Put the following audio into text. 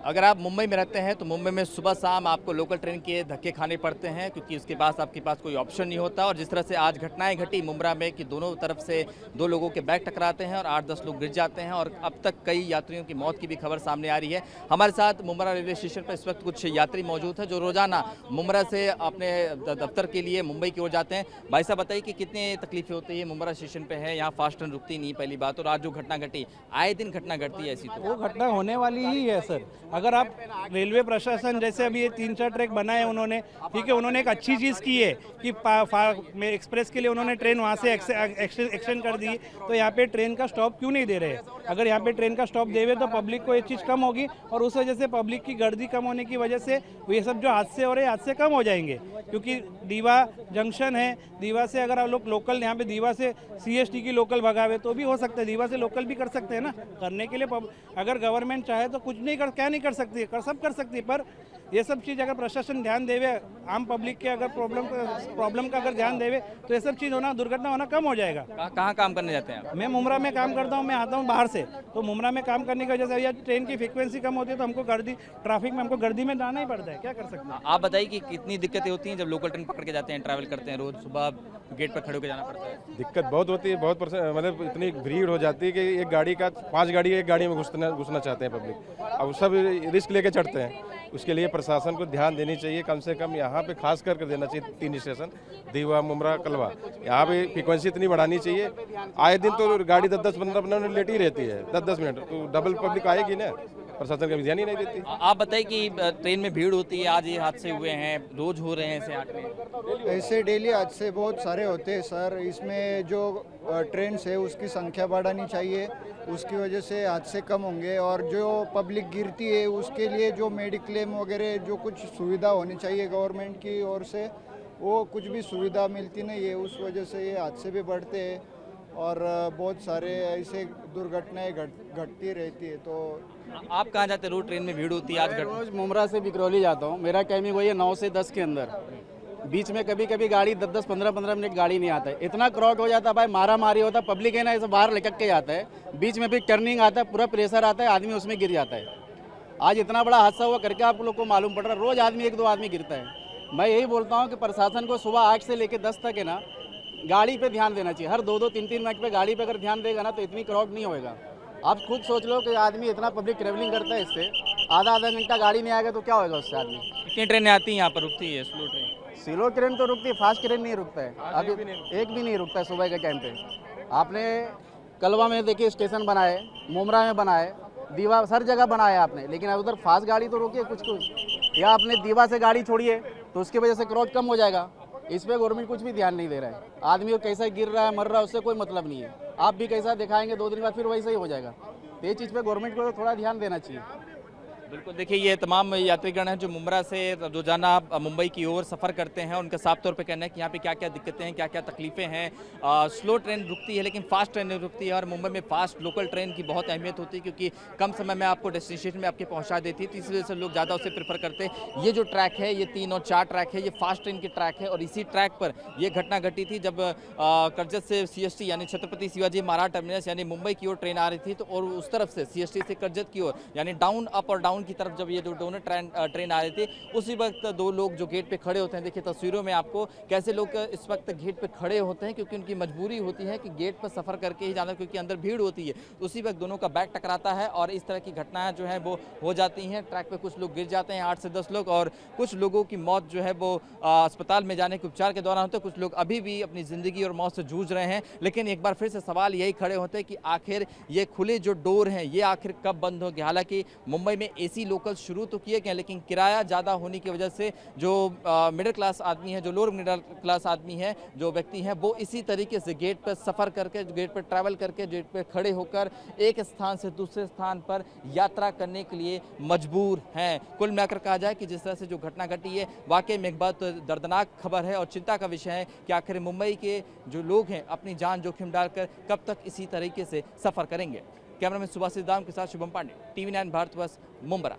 अगर आप मुंबई में रहते हैं तो मुंबई में सुबह शाम आपको लोकल ट्रेन के धक्के खाने पड़ते हैं क्योंकि उसके पास आपके पास कोई ऑप्शन नहीं होता। और जिस तरह से आज घटनाएं घटी मुंब्रा में कि दोनों तरफ से दो लोगों के बैग टकराते हैं और 8-10 लोग गिर जाते हैं और अब तक कई यात्रियों की मौत की भी खबर सामने आ रही है। हमारे साथ मुंब्रा रेलवे स्टेशन पर इस वक्त कुछ यात्री मौजूद हैं जो रोजाना मुंब्रा से अपने दफ्तर के लिए मुंबई की ओर जाते हैं। भाई साहब बताइए कि कितनी तकलीफें होती है? मुंब्रा स्टेशन पे है, यहाँ फास्ट ट्रेन रुकती नहीं पहली बात, और आज जो घटना घटी, आए दिन घटना घटती है ऐसी तो वो घटना होने वाली ही है सर। अगर आप रेलवे प्रशासन जैसे अभी ये 3-4 ट्रैक बनाए उन्होंने, ठीक है, उन्होंने एक अच्छी चीज़ की है कि एक्सप्रेस के लिए उन्होंने ट्रेन वहाँ से एक्सटेंड कर दी, तो यहाँ पे ट्रेन का स्टॉप क्यों नहीं दे रहे? अगर यहाँ पे ट्रेन का स्टॉप देवे तो पब्लिक को ये चीज़ कम होगी और उस वजह से पब्लिक की गर्दी कम होने की वजह से ये सब जो हादसे हो रहे हैं हादसे कम हो जाएंगे। क्योंकि दीवा जंक्शन है, दीवा से अगर आप लोग लोकल यहाँ पे दीवा से CST की लोकल भगावे तो भी हो सकता है, दीवा से लोकल भी कर सकते हैं ना। करने के लिए अगर गवर्नमेंट चाहे तो कुछ नहीं क्या नहीं कर सकती है, सब कर सकती है। पर ये सब चीज़ अगर प्रशासन ध्यान देवे, आम पब्लिक के अगर प्रॉब्लम का अगर ध्यान देवे तो ये सब चीज़ होना, दुर्घटना होना कम हो जाएगा। कहाँ काम करने जाते हैं आप? मैं मुंब्रा में काम करता हूँ, मैं आता हूँ बाहर से, तो मुंब्रा में काम करने की वजह से या ट्रेन की फ्रीक्वेंसी कम होती है तो हमको ट्रैफिक में हमको गर्दी में जाना ही पड़ता है, क्या कर सकते हैं। आप बताइए कि कितनी दिक्कतें होती हैं जब लोकल ट्रेन पकड़ के जाते हैं, ट्रैवल करते हैं, रोज सुबह गेट पर खड़े होकर जाना पड़ता है? दिक्कत बहुत होती है, बहुत मतलब इतनी भीड़ हो जाती है कि एक गाड़ी का 5 गाड़ी एक गाड़ी में घुसना चाहते हैं पब्लिक। अब सब रिस्क लेके चढ़ते हैं। उसके लिए प्रशासन को ध्यान देनी चाहिए, कम से कम यहाँ पे खास कर देना चाहिए 3 स्टेशन, दीवा, मुंब्रा, कलवा। यहाँ पे फ्रीक्वेंसी इतनी बढ़ानी चाहिए। आए दिन तो गाड़ी 10-15 मिनट लेट ही रहती है, 10-10 मिनट, तो डबल पब्लिक आएगी ना, प्रशासन का ध्यान ही नहीं देती। आप बताइए कि ट्रेन में भीड़ होती है, आज ये हादसे हुए हैं, रोज हो रहे हैं ऐसे आठ में? ऐसे डेली हादसे बहुत सारे होते हैं सर। इसमें जो ट्रेन है उसकी संख्या बढ़ानी चाहिए, उसकी वजह से हादसे कम होंगे। और जो पब्लिक गिरती है उसके लिए जो मेडिक्लेम वगैरह जो कुछ सुविधा होनी चाहिए गवर्नमेंट की ओर से, वो कुछ भी सुविधा मिलती नहीं है, उस वजह से ये हादसे भी बढ़ते हैं और बहुत सारे ऐसे दुर्घटनाएं घटती रहती है। तो आप कहाँ जाते हैं? रोज ट्रेन में भीड़ होती है, आज रोज मुंब्रा से बिकरौली जाता हूँ। मेरा टाइमिंग वही है 9 से 10 के अंदर। बीच में कभी कभी गाड़ी 10-10, 15-15 मिनट गाड़ी नहीं आता है, इतना क्राउड हो जाता है भाई, मारा मारी होता है, पब्लिक है ना ऐसे बाहर लटक के जाता है। बीच में भी टर्निंग आता है, पूरा प्रेशर आता है, आदमी उसमें गिर जाता है। आज इतना बड़ा हादसा हुआ करके आप लोग को मालूम पड़ रहा है, रोज आदमी 1-2 आदमी गिरता है। मैं यही बोलता हूँ कि प्रशासन को सुबह 8 से लेकर 10 तक है ना गाड़ी पे ध्यान देना चाहिए। हर 2-2, 3-3 मिनट पे गाड़ी पे अगर ध्यान देगा ना तो इतनी क्राउड नहीं होएगा। आप खुद सोच लो कि आदमी इतना पब्लिक ट्रेवलिंग करता है, इससे आधा घंटा गाड़ी नहीं आएगा तो क्या होगा उससे आदमी। कितनी ट्रेनें आती हैं यहाँ पर, रुकती है स्लो ट्रेन? स्लो ट्रेन तो रुकती है, फास्ट ट्रेन नहीं रुकता है। अभी एक भी नहीं रुकता है सुबह के टाइम पे। आपने कलवा में देखिए स्टेशन बनाए, मुंब्रा में बनाए, दीवा, हर जगह बनाया आपने, लेकिन उधर फास्ट गाड़ी तो रोकिए कुछ। या आपने दीवा से गाड़ी छोड़िए तो उसकी वजह से क्राउड कम हो जाएगा। इस पर गवर्नमेंट कुछ भी ध्यान नहीं दे रहा है। आदमी को कैसा गिर रहा है, मर रहा है, उससे कोई मतलब नहीं है। आप भी कैसा दिखाएंगे 2 दिन बाद फिर वैसा ही हो जाएगा। तो ये चीज़ पे गवर्नमेंट को थोड़ा ध्यान देना चाहिए। बिल्कुल, देखिए ये तमाम यात्रीगण हैं जो मुंब्रा से रोजाना मुंबई की ओर सफ़र करते हैं। उनका साफ तौर पे कहना है कि यहाँ पे क्या क्या दिक्कतें हैं, क्या क्या तकलीफें हैं। स्लो ट्रेन रुकती है लेकिन फास्ट ट्रेन नहीं रुकती है, और मुंबई में फास्ट लोकल ट्रेन की बहुत अहमियत होती है क्योंकि कम समय में आपको डेस्टिनेशन में आपके पहुँचा देती है, तो इस वजह से लोग ज़्यादा उसे प्रेफर करते हैं। ये जो ट्रैक है, ये 3 और 4 ट्रैक है, ये फास्ट ट्रेन की ट्रैक है और इसी ट्रैक पर यह घटना घटी थी जब कर्जत से CST यानी छत्रपति शिवाजी महाराज टर्मिनस यानी मुंबई की ओर ट्रेन आ रही थी, तो और उस तरफ से CST से कर्जत की ओर यानी डाउन अप और डाउन की तरफ जब ये जो दोनों ट्रेन आ रही थी, उसी वक्त 2 लोग जो गेट पे खड़े होते हैं, देखिए तस्वीरों में आपको कैसे लोग इस वक्त गेट पे खड़े होते हैं क्योंकि उनकी मजबूरी होती है कि गेट पर सफ़र करके ही जाना, क्योंकि अंदर भीड़ होती है। उसी वक्त दोनों का बैग टकराता है और इस तरह की घटनाएं जो है वो हो जाती हैं। ट्रैक पे कुछ लोग गिर जाते हैं, 8 से 10 लोग, और कुछ लोगों की मौत जो है वो अस्पताल में जाने के उपचार के दौरान होते हैं। कुछ लोग अभी भी अपनी ज़िंदगी और मौत से जूझ रहे हैं। लेकिन एक बार फिर से सवाल यही खड़े होते हैं कि आखिर ये खुले जो डोर हैं ये आखिर कब बंद होंगे। हालांकि मुंबई में AC लोकल शुरू तो किए गए, लेकिन किराया ज़्यादा होने की वजह से जो मिडिल क्लास आदमी है, जो लोअर मिडिल क्लास आदमी है, जो व्यक्ति हैं, वो इसी तरीके से गेट पर सफ़र करके, गेट पर ट्रैवल करके, गेट पर खड़े होकर एक स्थान से दूसरे स्थान पर यात्रा करने के लिए मजबूर हैं। कुल मिलाकर कहा जाए कि जिस तरह से जो घटना घटी है, वाकई में एक बात दर्दनाक खबर है और चिंता का विषय है कि आखिर मुंबई के जो लोग हैं अपनी जान जोखिम डालकर कब तक इसी तरीके से सफ़र करेंगे। कैमरामैन सुभाषित दाम के साथ शुभम पांडे, TV9 भारतवर्ष, मुंब्रा।